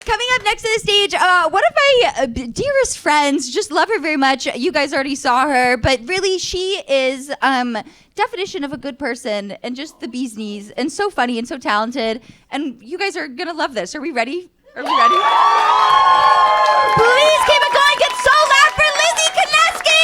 Coming up next to the stage, one of my dearest friends, just love her very much. You guys already saw her, but really she is definition of a good person and just the bee's knees and so funny and so talented. And you guys are going to love this. Are we ready? Are we ready? Please keep it going. Get so loud for Lizzie Kaniecki!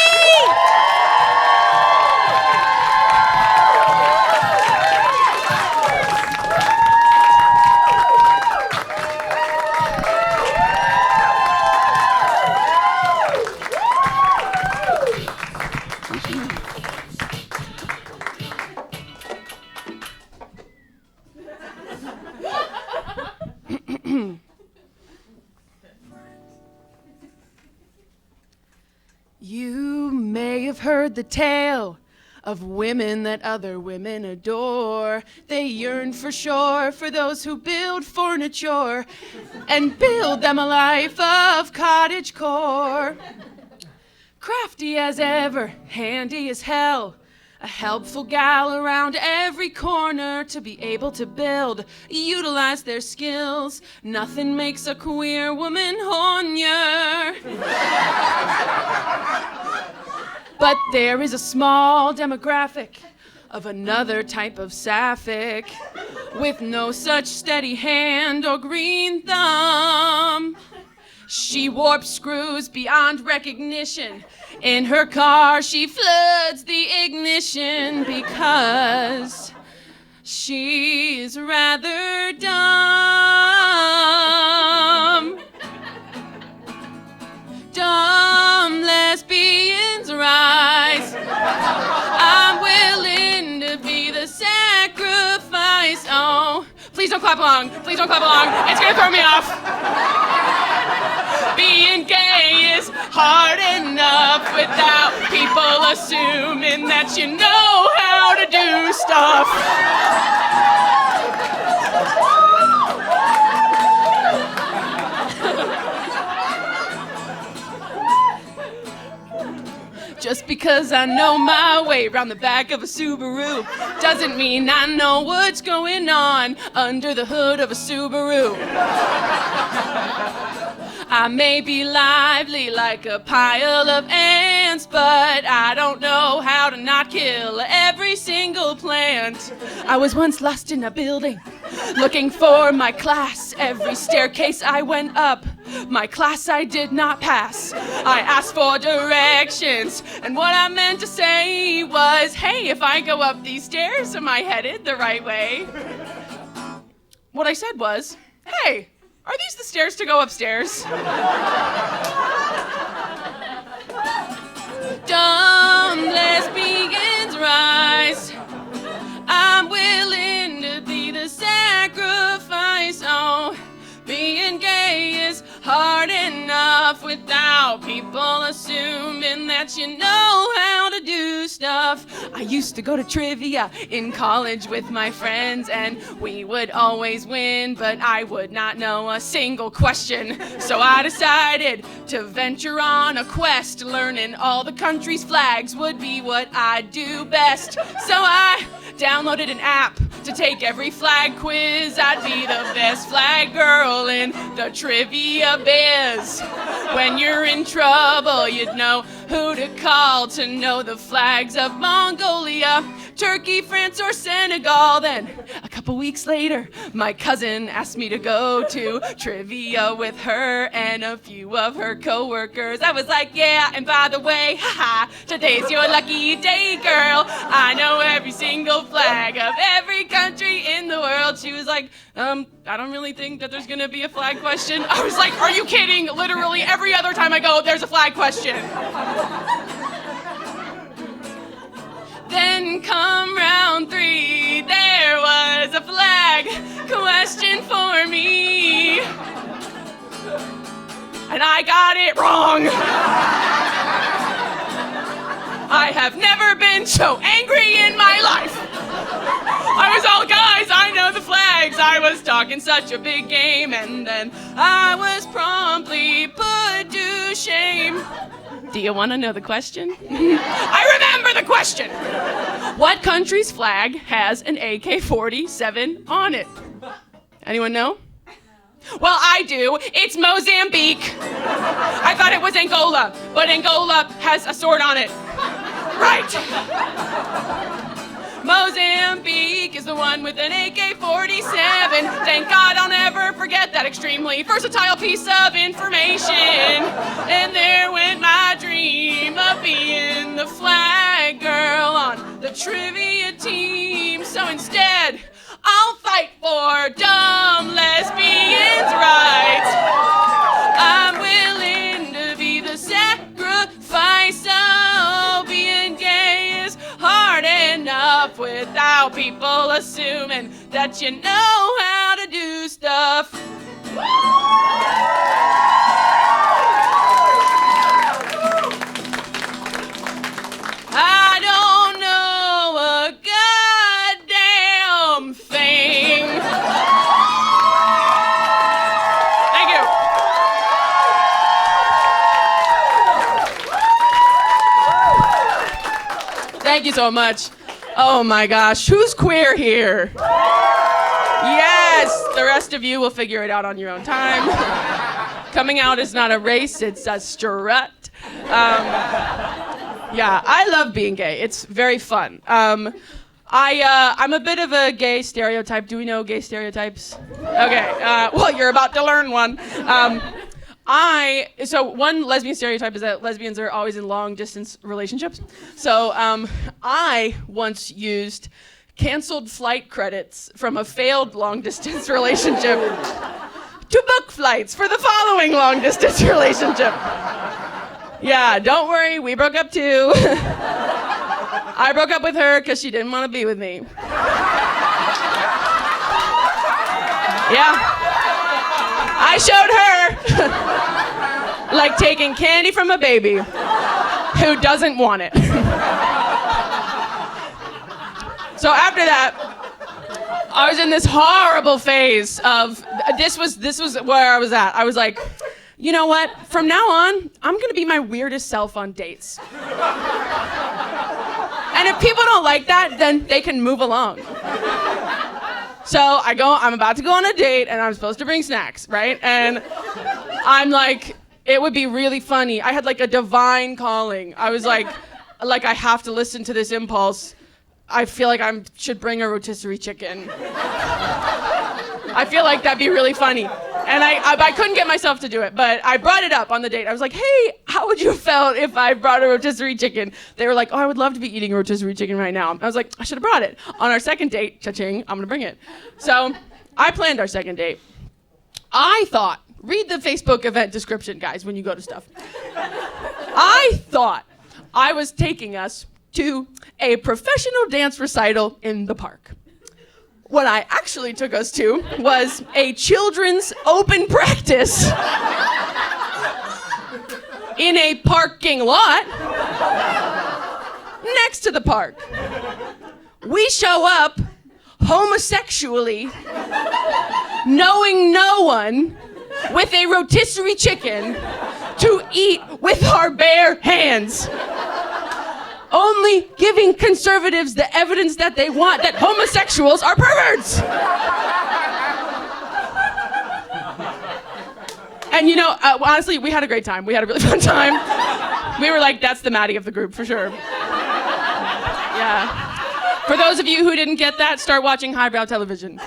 You may have heard the tale of women that other women adore. They yearn for shore for those who build furniture and build them a life of cottagecore. Crafty as ever, handy as hell, a helpful gal around every corner to be able to build, utilize their skills. Nothing makes a queer woman hornier. But there is a small demographic of another type of sapphic with no such steady hand or green thumb. She warps screws beyond recognition. In her car, she floods the ignition because she's rather dumb. Dumb lesbians rise. I'm willing to be the sacrifice. Oh, please don't clap along. Please don't clap along. It's gonna throw me off. Being gay is hard enough without people assuming that you know how to do stuff. Just because I know my way around the back of a Subaru doesn't mean I know what's going on under the hood of a Subaru. I may be lively like a pile of ants, but I don't know how to not kill every single plant. I was once lost in a building, looking for my class. Every staircase I went up, my class I did not pass. I asked for directions, and what I meant to say was, hey, if I go up these stairs, am I headed the right way? What I said was, hey, are these the stairs to go upstairs? Dumb lesbians rise. I'm willing to be the sacrifice. Oh, being gay is hard enough without people assuming that you know how to do stuff. I used to go to trivia in college with my friends, and we would always win, but I would not know a single question. So I decided to venture on a quest. Learning all the country's flags would be what I do best. So I downloaded an app to take every flag quiz. I'd be the best flag girl in the trivia biz. When you're in trouble, you'd know who to call to know the flags of Mongolia, Turkey, France, or Senegal. Then, a couple weeks later, my cousin asked me to go to trivia with her and a few of her coworkers. I was like, yeah, and by the way, haha, today's your lucky day, girl. I know every single flag of every country in the world. She was like, I don't really think that there's gonna be a flag question. I was like, are you kidding? Literally every other time I go, there's a flag question. Then come round 3, there was a flag question for me. And I got it wrong. I have never been so angry in my life. I was all, guys, I know the flags. I was talking such a big game, and then I was promptly put to shame. Do you want to know the question? I remember the question. What country's flag has an AK-47 on it? Anyone know? Well, I do. It's Mozambique. I thought it was Angola, but Angola has a sword on it. Right. Mozambique is the one with an AK-47. Thank God I'll never forget that extremely versatile piece of information. And there went my dream of being the flag girl on the trivia team. So instead, I'll fight for dumb lesbians' rights. I'm willing to be the sacrifice. Oh, being gay is hard enough without people assuming that you know how to do stuff. I don't know a goddamn thing. Thank you. Thank you so much. Oh my gosh, who's queer here? Yes, the rest of you will figure it out on your own time. Coming out is not a race, it's a strut. Yeah, I love being gay. It's very fun. I'm a bit of a gay stereotype. Do we know gay stereotypes? Okay, well, you're about to learn one. So one lesbian stereotype is that lesbians are always in long distance relationships. So I once used canceled flight credits from a failed long distance relationship to book flights for the following long distance relationship. Yeah, don't worry, we broke up too. I broke up with her because she didn't want to be with me. Yeah. I showed her like taking candy from a baby who doesn't want it. So after that, I was in this horrible phase of, this was where I was at. I was like, you know what? From now on, I'm gonna be my weirdest self on dates. And if people don't like that, then they can move along. So I'm about to go on a date and I'm supposed to bring snacks, right? And I'm like, it would be really funny. I had like a divine calling. I was like I have to listen to this impulse. I feel like I should bring a rotisserie chicken. I feel like that'd be really funny. And I couldn't get myself to do it, but I brought it up on the date. I was like, hey, how would you have felt if I brought a rotisserie chicken? They were like, oh, I would love to be eating a rotisserie chicken right now. I was like, I should have brought it. On our second date, cha-ching, I'm gonna bring it. So I planned our second date. I thought, read the Facebook event description, guys, when you go to stuff. I thought I was taking us to a professional dance recital in the park. What I actually took us to was a children's open practice in a parking lot next to the park. We show up homosexually, knowing no one, with a rotisserie chicken to eat with our bare hands. Only giving conservatives the evidence that they want that homosexuals are perverts. And honestly, we had a great time. We had a really fun time. We were like, that's the Maddie of the group for sure. Yeah. For those of you who didn't get that, start watching highbrow television.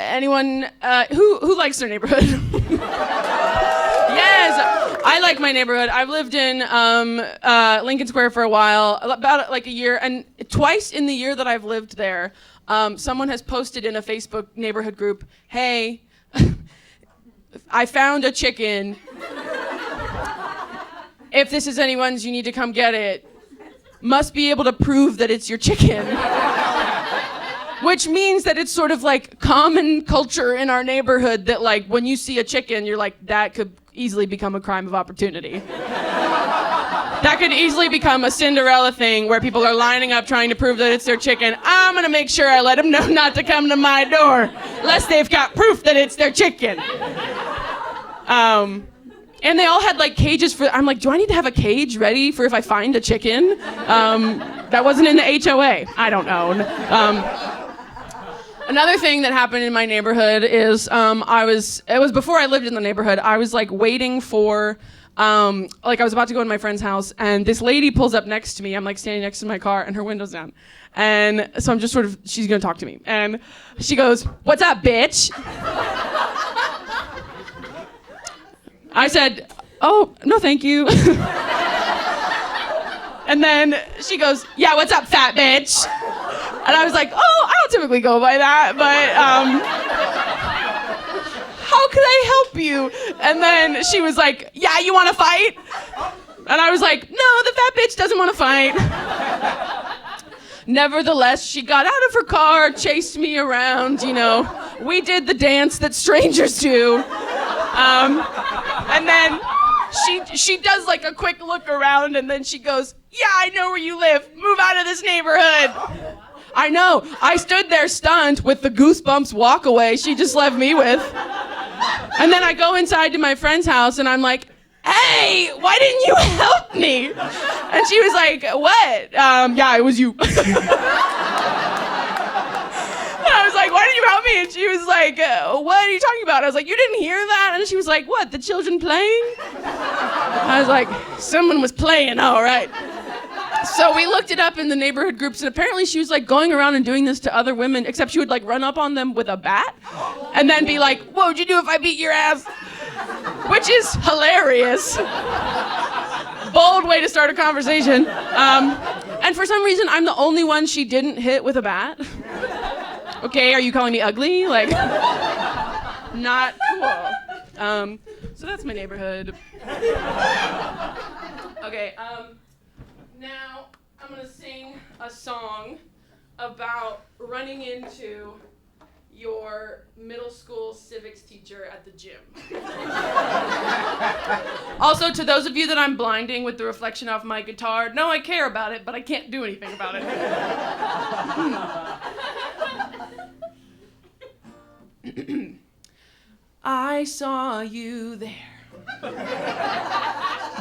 Anyone who likes their neighborhood? Yes, I like my neighborhood. I've lived in Lincoln Square for a while, about like a year, and twice in the year that I've lived there, someone has posted in a Facebook neighborhood group, hey, I found a chicken. If this is anyone's, you need to come get it. Must be able to prove that it's your chicken. Which means that it's sort of like common culture in our neighborhood that like when you see a chicken, you're like, that could easily become a crime of opportunity. That could easily become a Cinderella thing where people are lining up trying to prove that it's their chicken. I'm gonna make sure I let them know not to come to my door unless they've got proof that it's their chicken. And they all had like cages for, I'm like, do I need to have a cage ready for if I find a chicken? That wasn't in the HOA. I don't know. Another thing that happened in my neighborhood is it was before I lived in the neighborhood. I was like waiting for I was about to go to my friend's house, and this lady pulls up next to me. I'm like standing next to my car, and her window's down. And so I'm just she's gonna talk to me. And she goes, "What's up, bitch?" I said, "Oh, no, thank you." And then she goes, "Yeah, what's up, fat bitch?" And I was like, "Oh, I don't typically go by that, but how could I help you?" And then she was like, "Yeah, you want to fight?" And I was like, "No, the fat bitch doesn't want to fight." Nevertheless, she got out of her car, chased me around, We did the dance that strangers do. And then she does like a quick look around, and then she goes, "Yeah, I know where you live. Move out of this neighborhood." I know. I stood there stunned with the goosebumps walk away she just left me with. And then I go inside to my friend's house, and I'm like, "Hey, why didn't you help me?" And she was like, "What?" "Yeah, it was you." And I was like, "Why didn't you help me?" And she was like, "What are you talking about?" I was like, "You didn't hear that?" And she was like, "What, the children playing?" I was like, "Someone was playing, all right." So we looked it up in the neighborhood groups, and apparently she was like going around and doing this to other women, except she would like run up on them with a bat and then be like, "What would you do if I beat your ass?" Which is hilarious. Bold way to start a conversation. And for some reason, I'm the only one she didn't hit with a bat. Okay, are you calling me ugly? Like, not cool. So that's my neighborhood. Okay, now I'm gonna sing a song about running into your middle school civics teacher at the gym. Also, to those of you that I'm blinding with the reflection off my guitar, no, I care about it, but I can't do anything about it. I saw you there.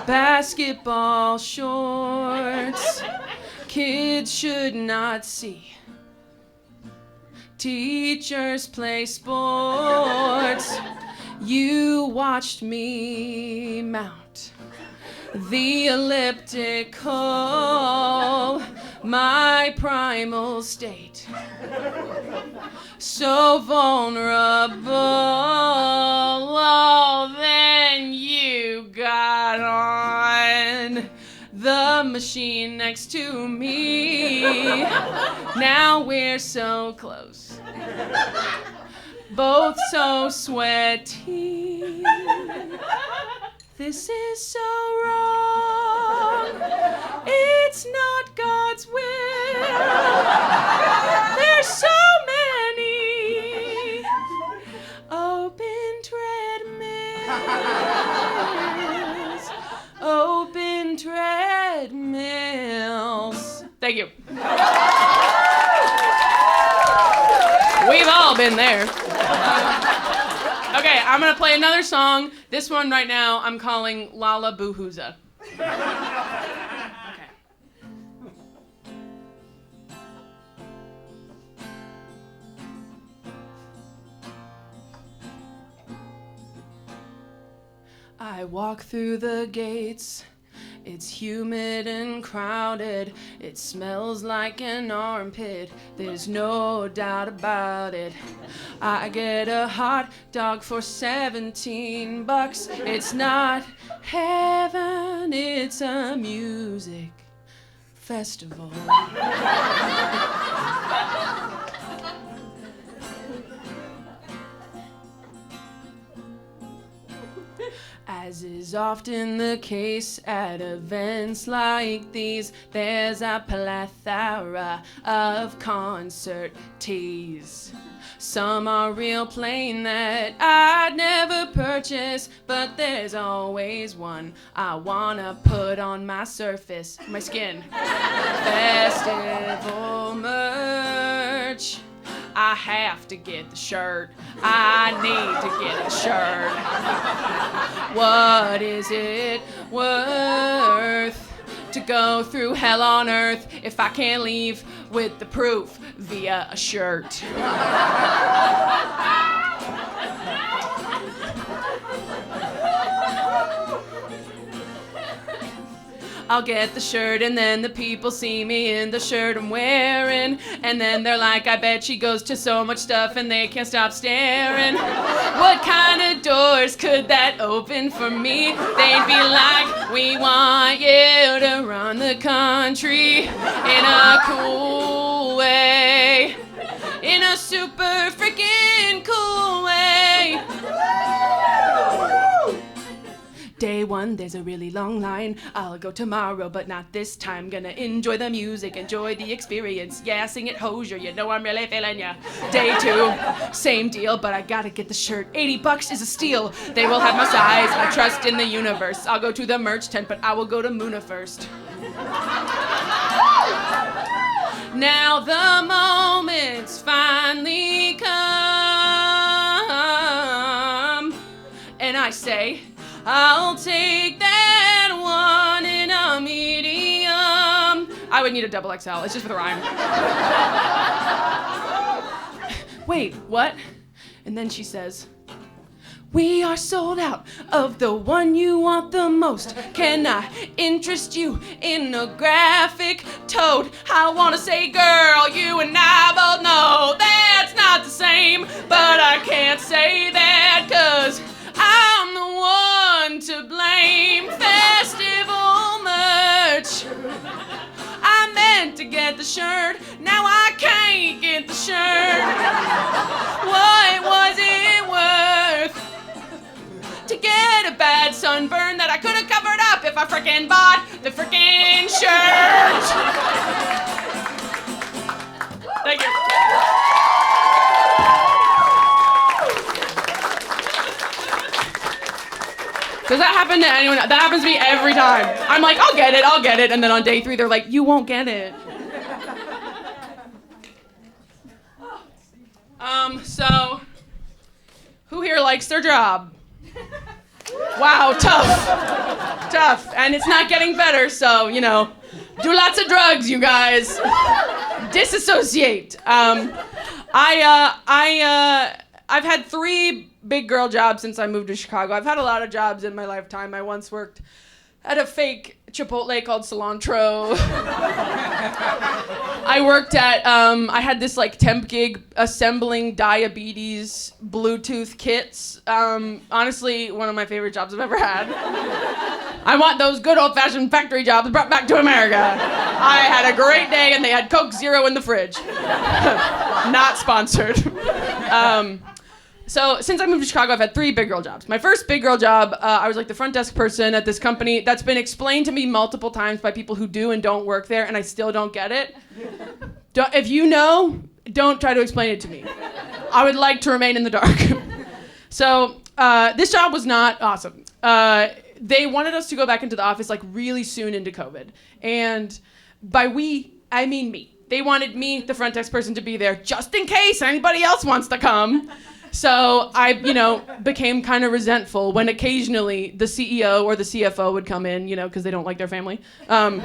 Basketball shorts, kids should not see. Teachers play sports. You watched me mount the elliptical, my primal state. So vulnerable. Oh, then you got on the machine next to me. Now we're so close, both so sweaty. This is so wrong. It's not God's will. There's so many open treadmills. Open treadmills. Thank you. We've all been there. Okay, I'm gonna play another song. This one right now I'm calling Lala Boohooza. Okay. I walk through the gates. It's humid and crowded. It smells like an armpit. There's no doubt about it. I get a hot dog for $17. It's not heaven, it's a music festival. As is often the case at events like these, there's a plethora of concert tees. Some are real plain that I'd never purchase, but there's always one I wanna put on my surface, my skin. Festival merch. I have to get the shirt. I need to get the shirt. What is it worth to go through hell on earth if I can't leave with the proof via a shirt. I'll get the shirt and then the people see me in the shirt I'm wearing. And then they're like, I bet she goes to so much stuff and they can't stop staring. What kind of doors could that open for me? They'd be like, we want you to run the country in a cool way. In a super freaking cool way. Day one, there's a really long line. I'll go tomorrow, but not this time. Gonna enjoy the music, enjoy the experience. Yeah, sing it Hosier, you know I'm really feeling ya. Day two, same deal, but I gotta get the shirt. $80 is a steal. They will have my size. I trust in the universe. I'll go to the merch tent, but I will go to Muna first. Now the moment's finally come, and I say, I'll take that one in a medium. I would need a double XL. It's just for the rhyme. Wait, what? And then she says, we are sold out of the one you want the most. Can I interest you in a graphic toad? I wanna say, girl, you and I both know that's not the same. But I can't say that 'cause I'm the one to blame. Festival merch. I meant to get the shirt. Now I can't get the shirt. What was it worth to get a bad sunburn that I could have covered up if I frickin' bought the frickin' shirt? Thank you. Does that happen to anyone? That happens to me every time. I'm like, I'll get it. And then on day 3, they're like, you won't get it. So, who here likes their job? Wow, tough. And it's not getting better, so, you know, do lots of drugs, you guys. Disassociate. I've had 3 big girl jobs since I moved to Chicago. I've had a lot of jobs in my lifetime. I once worked at a fake Chipotle called Cilantro. I worked at, I had this like temp gig assembling diabetes Bluetooth kits. Honestly, one of my favorite jobs I've ever had. I want those good old-fashioned factory jobs brought back to America. I had a great day and they had Coke Zero in the fridge. Not sponsored. So since I moved to Chicago, I've had 3 big girl jobs. My first big girl job, I was like the front desk person at this company that's been explained to me multiple times by people who do and don't work there, and I still don't get it. If you know, don't try to explain it to me. I would like to remain in the dark. So this job was not awesome. They wanted us to go back into the office like really soon into COVID. And by we, I mean me. They wanted me, the front desk person, to be there just in case anybody else wants to come. So I, became kind of resentful when occasionally the CEO or the CFO would come in, because they don't like their family. And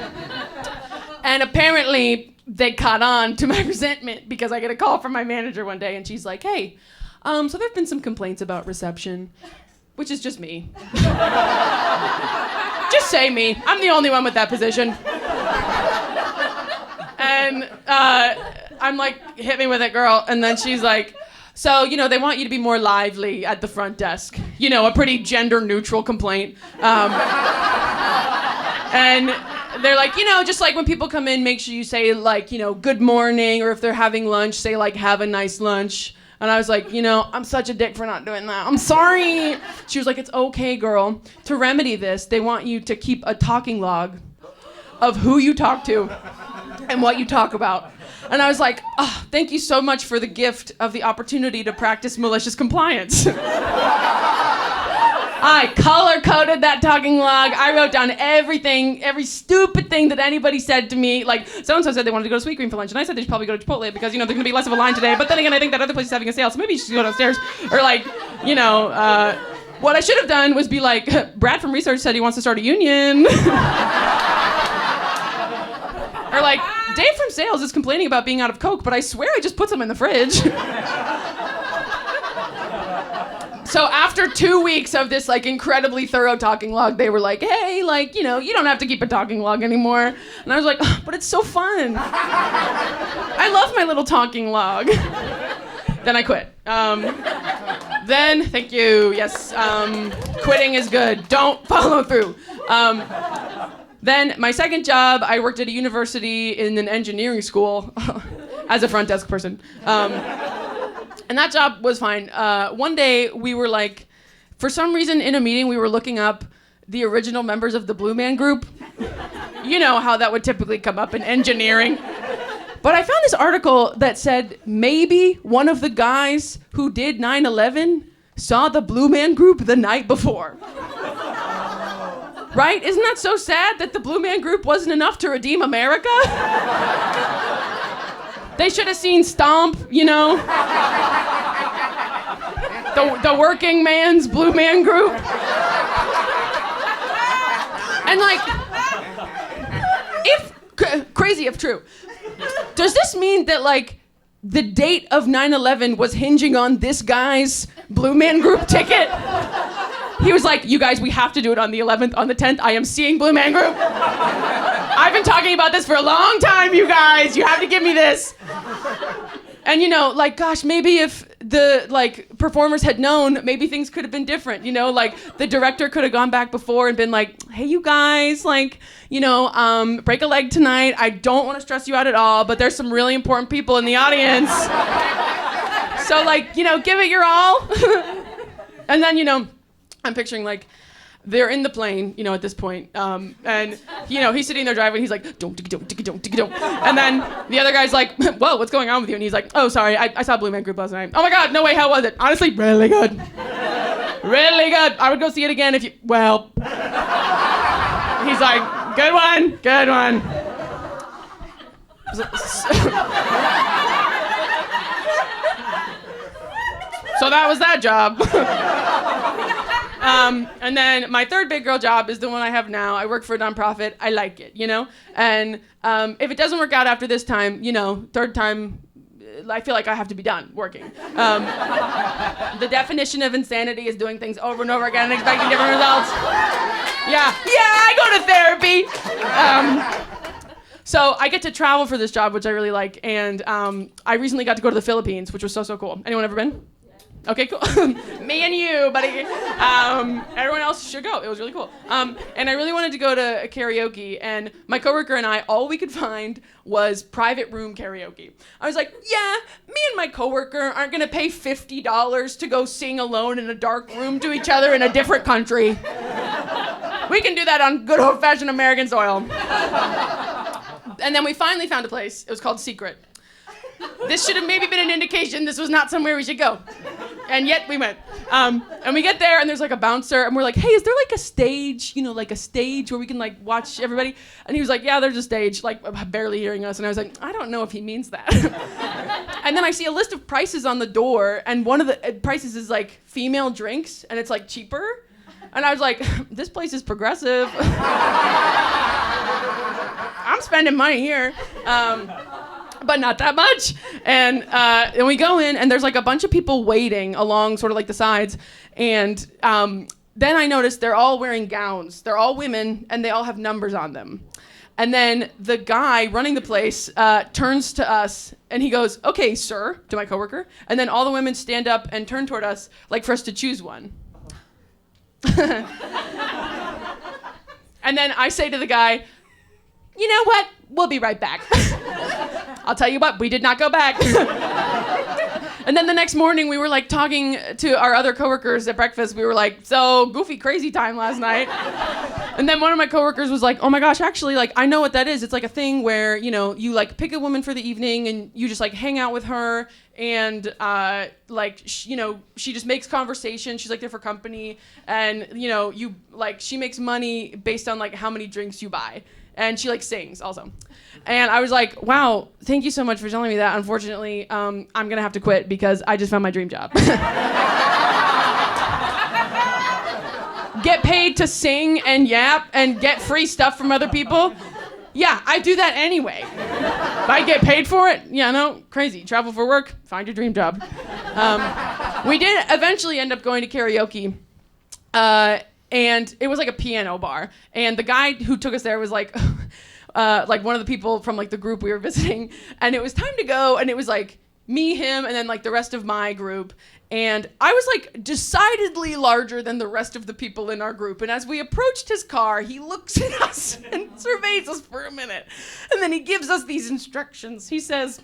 apparently they caught on to my resentment because I get a call from my manager one day and she's like, hey, so there've been some complaints about reception, which is just me. Just say me. I'm the only one with that position. And I'm like, hit me with it, girl. And then she's like, so, they want you to be more lively at the front desk. A pretty gender-neutral complaint. And they're like, just like when people come in, make sure you say, like, good morning, or if they're having lunch, say, like, have a nice lunch. And I was like, I'm such a dick for not doing that. I'm sorry. She was like, it's okay, girl. To remedy this, they want you to keep a talking log of who you talk to and what you talk about. And I was like, oh, thank you so much for the gift of the opportunity to practice malicious compliance. I color-coded that talking log. I wrote down everything, every stupid thing that anybody said to me. Like, so-and-so said they wanted to go to Sweet Green for lunch, and I said they should probably go to Chipotle because, there's going to be less of a line today. But then again, I think that other place is having a sale, so maybe you should go downstairs. Or like, what I should have done was be like, Brad from research said he wants to start a union. Or like, Dave from sales is complaining about being out of Coke, but I swear I just put some in the fridge. So after 2 weeks of this like incredibly thorough talking log, they were like, hey, like, you know, you don't have to keep a talking log anymore. And I was like, oh, but it's so fun. I love my little talking log. Then I quit. Thank you, yes, quitting is good. Don't follow through. Then my second job, I worked at a university in an engineering school as a front desk person. And that job was fine. One day we were like, for some reason in a meeting, we were looking up the original members of the Blue Man Group. You know how that would typically come up in engineering. But I found this article that said maybe one of the guys who did 9/11 saw the Blue Man Group the night before. Right? Isn't that so sad that the Blue Man Group wasn't enough to redeem America? They should have seen Stomp, you know? The working man's Blue Man Group. And like, crazy if true, does this mean that like the date of 9/11 was hinging on this guy's Blue Man Group ticket? He was like, you guys, we have to do it on the 11th, on the 10th. I am seeing Blue Man Group. I've been talking about this for a long time, you guys. You have to give me this. And, you know, like, gosh, maybe if the, like, performers had known, maybe things could have been different, you know? Like, the director could have gone back before and been like, hey, you guys, like, you know, break a leg tonight. I don't want to stress you out at all, but there's some really important people in the audience. So, like, you know, give it your all. And then, you know, I'm picturing, like, they're in the plane, you know, at this point, and, you know, he's sitting there driving, he's like, don't. And then the other guy's like, whoa, what's going on with you? And he's like, oh, sorry, I saw Blue Man Group last night. Oh my God, no way, how was it? Honestly, really good. Really good. I would go see it again if you, well. He's like, good one. So that was that job. And then my third big girl job is the one I have now. I work for a nonprofit. I like it, you know? And if it doesn't work out after this time, you know, third time, I feel like I have to be done working. The definition of insanity is doing things over and over again and expecting different results. Yeah, I go to therapy. So I get to travel for this job, which I really like. And I recently got to go to the Philippines, which was so cool. Anyone ever been? Okay, cool. Me and you, buddy. Everyone else should go. It was really cool. And I really wanted to go to karaoke, and my coworker and I, all we could find was private room karaoke. I was like, yeah, me and my coworker aren't gonna pay $50 to go sing alone in a dark room to each other in a different country. We can do that on good old-fashioned American soil. And then we finally found a place. It was called Secret. This should have maybe been an indication this was not somewhere we should go. And yet we went. And we get there and there's like a bouncer and we're like, hey, is there like a stage, you know, like a stage where we can like watch everybody? And he was like, yeah, there's a stage, like barely hearing us. And I was like, I don't know if he means that. And then I see a list of prices on the door and one of the prices is like female drinks and it's like cheaper. And I was like, this place is progressive. I'm spending money here. But not that much. And we go in, and there's like a bunch of people waiting along sort of like the sides. And then I noticed they're all wearing gowns. They're all women, and they all have numbers on them. And then the guy running the place turns to us, and he goes, okay, sir, to my coworker. And then all the women stand up and turn toward us, like for us to choose one. And then I say to the guy, you know what? We'll be right back. I'll tell you what, we did not go back. And then the next morning we were like talking to our other coworkers at breakfast. We were like, so goofy, crazy time last night. And then one of my coworkers was like, oh my gosh, actually, like, I know what that is. It's like a thing where, you know, you like pick a woman for the evening and you just like hang out with her and you know, she just makes conversation. She's like there for company. And, you know, you like, she makes money based on like how many drinks you buy. And she like sings also. And I was like, wow, thank you so much for telling me that. Unfortunately, I'm gonna have to quit because I just found my dream job. Get paid to sing and yap and get free stuff from other people. Yeah, I do that anyway. If I get paid for it, yeah, no, crazy. Travel for work, find your dream job. We did eventually end up going to karaoke, and it was like a piano bar. And the guy who took us there was like one of the people from like the group we were visiting. And it was time to go, and it was like me, him, and then like the rest of my group. And I was like decidedly larger than the rest of the people in our group. And as we approached his car, he looks at us and surveys us for a minute. And then he gives us these instructions. He says,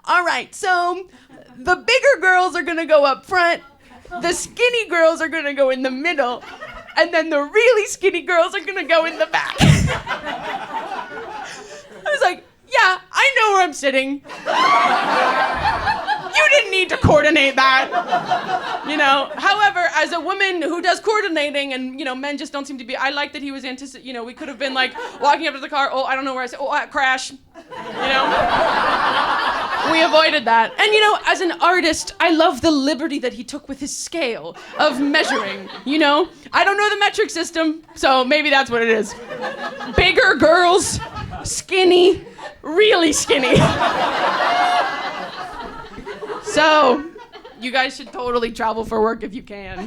all right, so the bigger girls are gonna go up front, the skinny girls are gonna go in the middle, and then the really skinny girls are gonna go in the back. I was like, yeah, I know where I'm sitting. You didn't need to coordinate that, you know. However, as a woman who does coordinating, and you know, men just don't seem to be. I like that he was you know, we could have been like walking up to the car. Oh, I don't know where I said. Oh, crash. You know. We avoided that. And you know, as an artist, I love the liberty that he took with his scale of measuring. You know, I don't know the metric system, so maybe that's what it is. Bigger girls, skinny, really skinny. So, you guys should totally travel for work if you can. All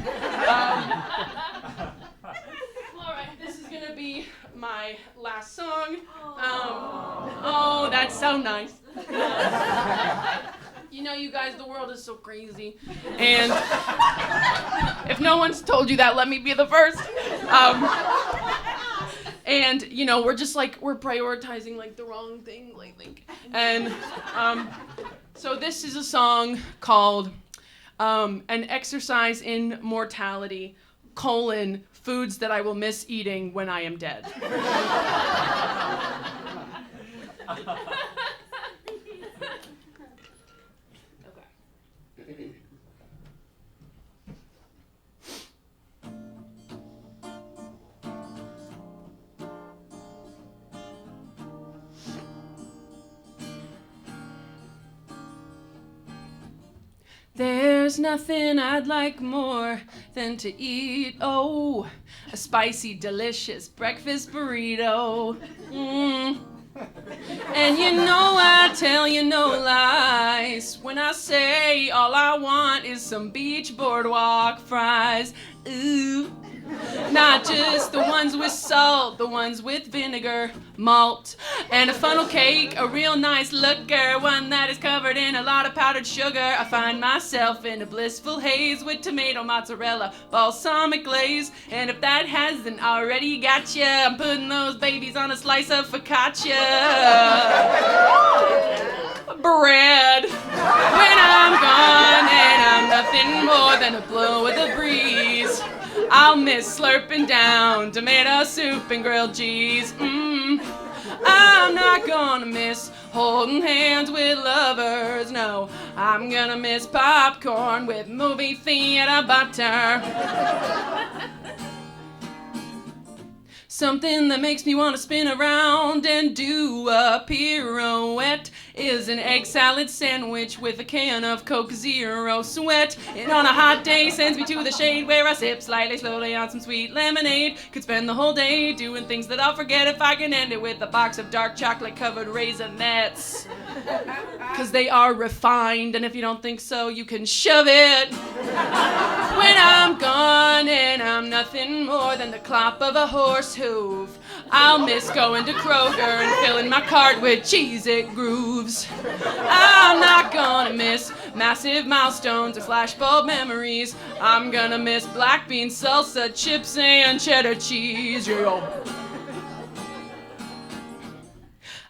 right, this is gonna be my last song. Oh, that's so nice. You know, you guys, the world is so crazy. And if no one's told you that, let me be the first. And, you know, we're just like, we're prioritizing like the wrong thing lately. And, so this is a song called An Exercise in Mortality, foods that I will miss eating when I am dead. Okay. There's nothing I'd like more than to eat, oh, a spicy, delicious breakfast burrito. And you know I tell you no lies when I say all I want is some beach boardwalk fries. Ooh. Not just the ones with salt, the ones with vinegar, malt, and a funnel cake, a real nice looker, one that is covered in a lot of powdered sugar. I find myself in a blissful haze with tomato, mozzarella, balsamic glaze, and if that hasn't already got ya, I'm putting those babies on a slice of focaccia. Bread. When I'm gone and I'm nothing more than a blow of the breeze, I'll miss slurping down tomato soup and grilled cheese. I'm not gonna miss holding hands with lovers, no. I'm gonna miss popcorn with movie theater butter. Something that makes me want to spin around and do a pirouette is an egg salad sandwich with a can of Coke Zero Sweat. And on a hot day sends me to the shade where I sip slightly slowly on some sweet lemonade. Could spend the whole day doing things that I'll forget if I can end it with a box of dark chocolate covered Raisinets. Cause they are refined, and if you don't think so, you can shove it. When I'm gone and I'm nothing more than the clop of a horse hoof, I'll miss going to Kroger and filling my cart with Cheez-It grooves. I'm not gonna miss massive milestones or flashbulb memories. I'm gonna miss black bean salsa, chips, and cheddar cheese. Yeah.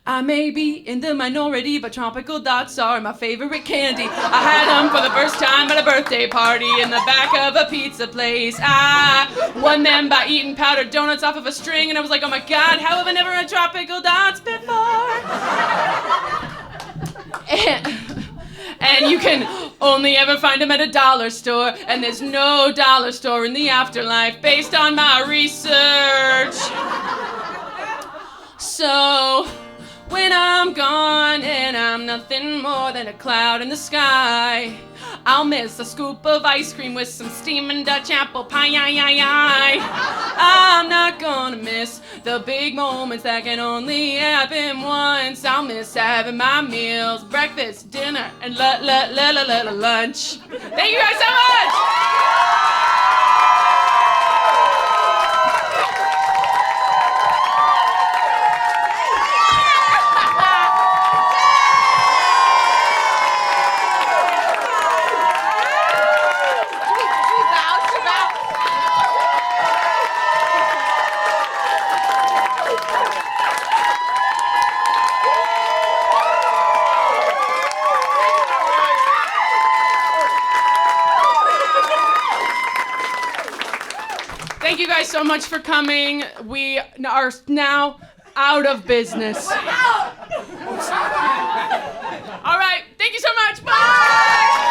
I may be in the minority, but tropical dots are my favorite candy. I had them for the first time at a birthday party in the back of a pizza place. I won them by eating powdered donuts off of a string, and I was like, oh my God, how have I never had tropical dots before? And you can only ever find them at a dollar store, and there's no dollar store in the afterlife based on my research. So when I'm gone and I'm nothing more than a cloud in the sky. I'll miss a scoop of ice cream with some steaming Dutch apple pie. I'm not gonna miss the big moments that can only happen once. I'll miss having my meals, breakfast, dinner, and lunch. Thank you guys so much! Thank you guys so much for coming. We are now out of business. All right, thank you so much. Bye!